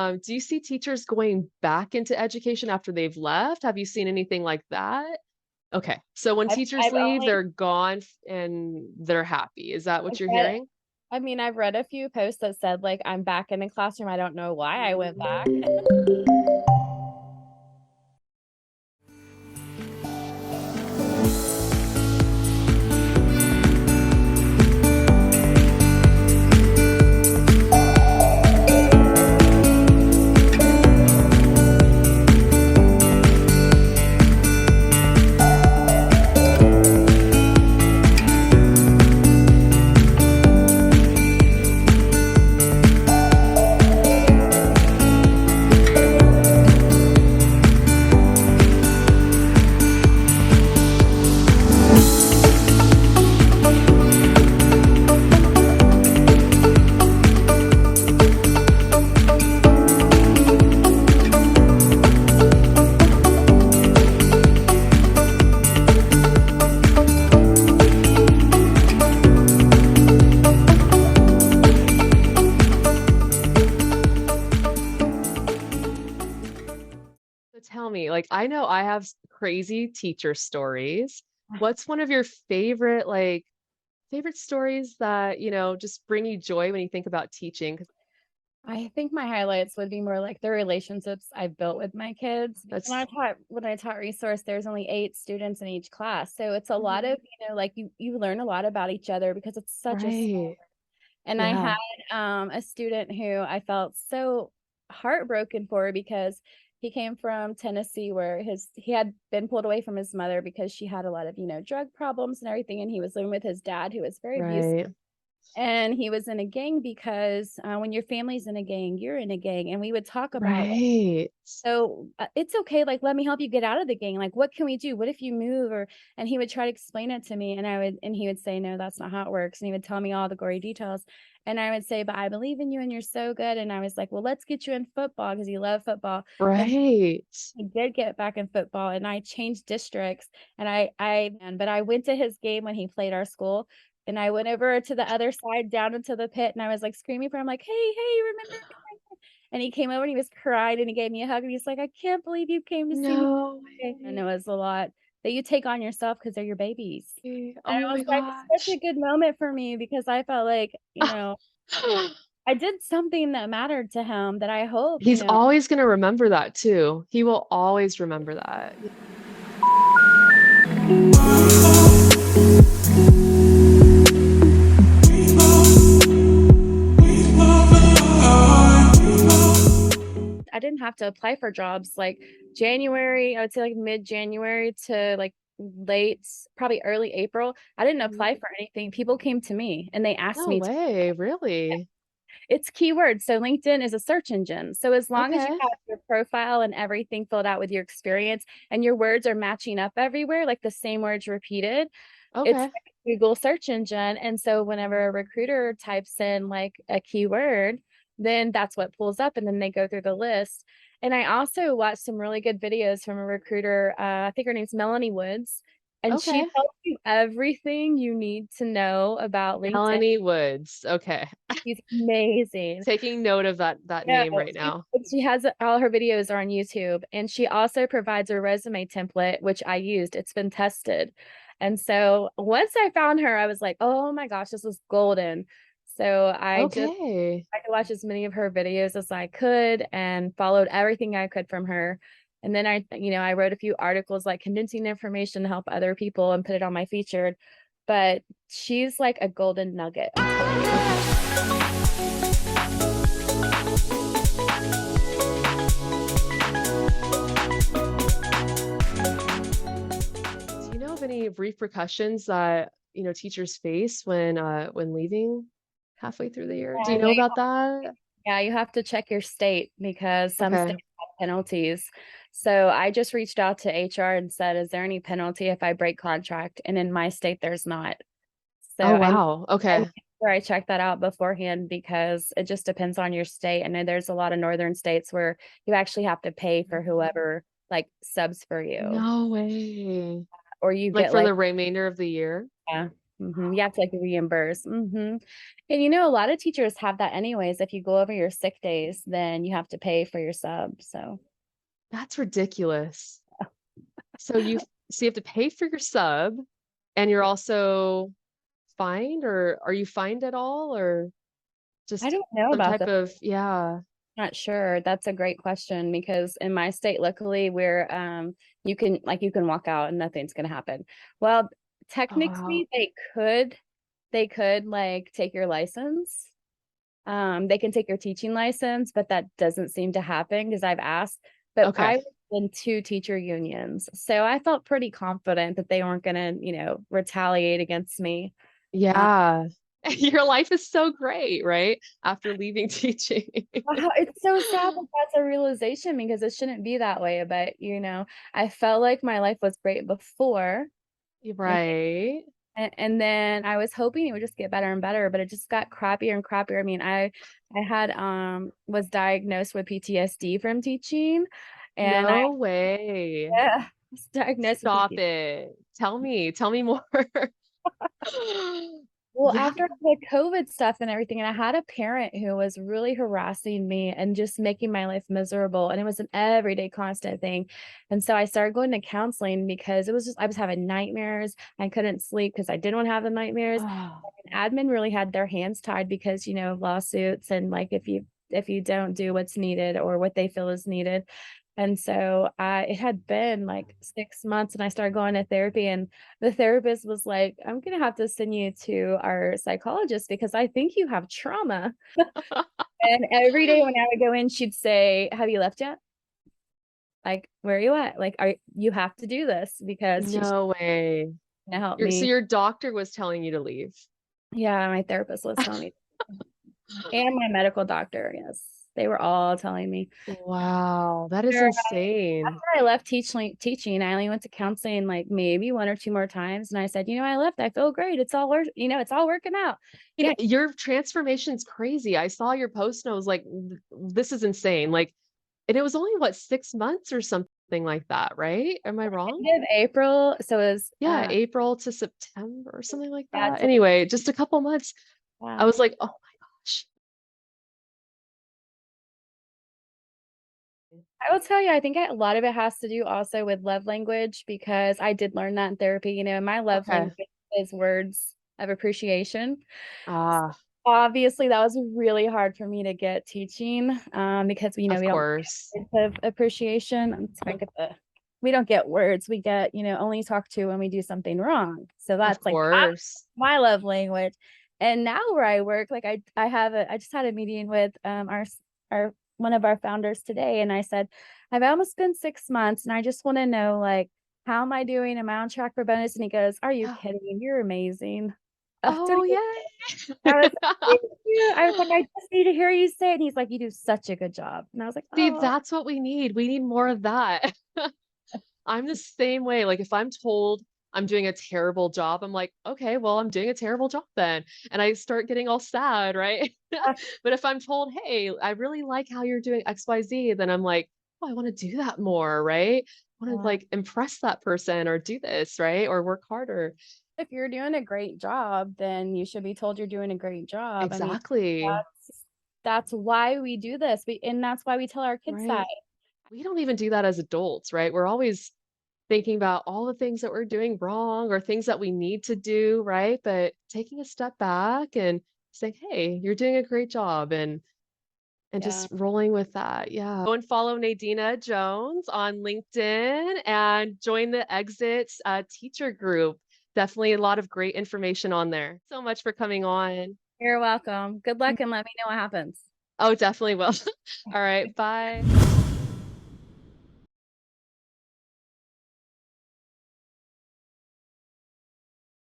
Do you see teachers going back into education after they've left? Have you seen anything like that? Okay. So when teachers I've leave, only they're gone and they're happy. Is that what I've you're read hearing? I mean, I've read a few posts that said like I'm back in the classroom. I don't know why I went back. So tell me, like, I know I have crazy teacher stories. What's one of your favorite, favorite stories that, just bring you joy when you think about teaching? 'Cause I think my highlights would be more like the relationships I've built with my kids. that's When I taught resource, there's only 8 students in each class. So it's a lot Mhm. of, like you learn a lot about each other because it's such a Right. and I had Yeah. a student who I felt so heartbroken for because he came from Tennessee where he had been pulled away from his mother because she had a lot of, drug problems and everything, and he was living with his dad who was very abusive. Right. And he was in a gang because when your family's in a gang, you're in a gang. And we would talk about Right. so, it's okay, like, let me help you get out of the gang, like, what can we do? What if you move? Or and he would try to explain it to me, and he would say, "No, that's not how it works," and he would tell me all the gory details, and I would say, "But I believe in you, and you're so good," and I was like, "Well, let's get you in football because you love football," and Right. he did get back in football, and I changed districts, and but I went to his game when he played our school, and I went over to the other side down into the pit, and I was, like, screaming for him, like, "Hey, hey, remember me?" And he came over and he was crying and he gave me a hug and he's like, "I can't believe you came to see me No today." And it way. was a lot that you take on yourself because 'cause they're your babies. And Oh it was my like such a gosh. good moment for me because I felt like, I did something that mattered to him that I hope, He's always gonna remember that too. He will always remember that. I didn't have to apply for jobs, like, January, I would say, like, mid-January to, like, late probably early April, I didn't Mhm. apply for anything, people came to me, and they asked No me to. way, really? It's keywords, so LinkedIn is a search engine, so as long as you Okay. have your profile and everything filled out with your experience, and your words are matching up everywhere, like, the same words repeated, it's Okay. like a Google search engine, and so whenever a recruiter types in, like, a keyword, then that's what pulls up, and then they go through the list, and I also watched some really good videos from a recruiter, I think her name's Melanie Woods, and she Okay. tells you everything you need to know about LinkedIn. Melanie Woods. Okay. She's amazing. Taking note of that Yeah, name right now. she has all her videos are on YouTube, and she also provides a resume template, which I used. It's been tested. And so once I found her, I was like, "Oh my gosh, this is golden." So Okay. I could watch as many of her videos as I could and followed everything I could from her. And then I wrote a few articles like condensing the information to help other people and put it on my featured. But she's like a golden nugget, I'm telling you. Do you know of any repercussions that, teachers face when leaving halfway through the year? Do you Yeah, know about that? you have to check your state because some Okay. states have penalties. So I just reached out to HR and said, "Is there any penalty if I break contract?" And in my state, there's not. So Oh, wow. I Okay. made sure I checked that out beforehand because it just depends on your state. I know there's a lot of northern states where you actually have to pay for whoever like subs for you, No way. or you Like get for like, the remainder of the year? yeah. You have to like reimburse. And you know, a lot of teachers have that anyways. If you go over your sick days, then you have to pay for your sub. So That's ridiculous. So you have to pay for your sub and you're also fined, or are you fined at all, or I just don't know some about type that. of, yeah. Not sure. That's a great question because in my state, luckily, we're you can walk out and nothing's gonna happen. Well, Oh wow. technically they could like take your license. They can take your teaching license, but that doesn't seem to happen because I've asked. But Okay. I was in two teacher unions, so I felt pretty confident that they weren't gonna, retaliate against me. Uh, Yeah. Your life is so great, right? After leaving teaching. Wow, it's so sad that that's a realization because it shouldn't be that way. But I felt like my life was great before, and Right. and then I was hoping it would just get better and better, but it just got crappier and crappier. I mean, I had was diagnosed with PTSD from teaching, and I No way. yeah, was diagnosed with Stop PTSD. it. Tell me more. Well, Yeah. after the COVID stuff and everything, and I had a parent who was really harassing me and just making my life miserable. And it was an everyday constant thing. And so I started going to counseling because it was just, I was having nightmares. I couldn't sleep because I didn't want to have the nightmares. Oh, And admin really had their hands tied because, lawsuits and like if you don't do what's needed or what they feel is needed. And so it had been like 6 months and I started going to therapy and the therapist was like, I'm gonna have to send you to our psychologist because I think you have trauma. And every day when I would go in, she'd say, have you left yet? Like, where are you at? Like, you have to do this because she's no way. gonna help So me. your doctor was telling you to leave. Yeah, my therapist was telling me, and my medical doctor, yes, they were all telling me. Wow, that is After insane. after I left teaching, I only went to counseling like maybe one or two more times, and I said, I left. I feel great. It's all it's all working out. Yeah, Your transformation's crazy. I saw your post and I was like, This is insane." Like, and it was only what, 6 months or something like that, right? Am I wrong? end of April. So it was Yeah, April to September or something like yeah, that. Anyway, just a couple months. I wow. was like, "Oh my gosh." I will tell you, I think a lot of it has to do also with love language because I did learn that in therapy. My love Okay. language is words of appreciation. Ah, Obviously, that was really hard for me to get teaching because of we don't course. get words of appreciation. We don't get words. We get, only talk to when we do something wrong. So Of that's like course. my love language. And now where I work, like I just had a meeting with our one of our founders today, and I said, I've almost been 6 months, and I just want to know like how am I doing? Am I on track for bonus? And he goes, Are you kidding? You're amazing. Oh, Tony, yay. I was like, "Thank you." I was like, "I just need to hear you say it." And he's like, "You do such a good job." And I was like, See, "Oh." that's what we need. We need more of that. I'm the same way. Like if I'm told I'm doing a terrible job, I'm like, okay, well, I'm doing a terrible job then. And I start getting all sad, right? But if I'm told, hey, I really like how you're doing XYZ, then I'm like, oh, I want to do that more, right? I want to Uh, like impress that person or do this, right? Or work harder. if you're doing a great job, then you should be told you're doing a great job. I mean, Exactly. that's why we do this. And that's why we tell our kids that. Right. We don't even do that as adults, right? We're always thinking about all the things that we're doing wrong or things that we need to do, right? But taking a step back and saying, "Hey, you're doing a great job," and Yeah. just rolling with that. Yeah. Go and follow Nadina Jones on LinkedIn and join the Exits teacher group. Definitely a lot of great information on there. So much for coming on. You're welcome. Good luck and let me know what happens. Oh, definitely will. All right. Bye.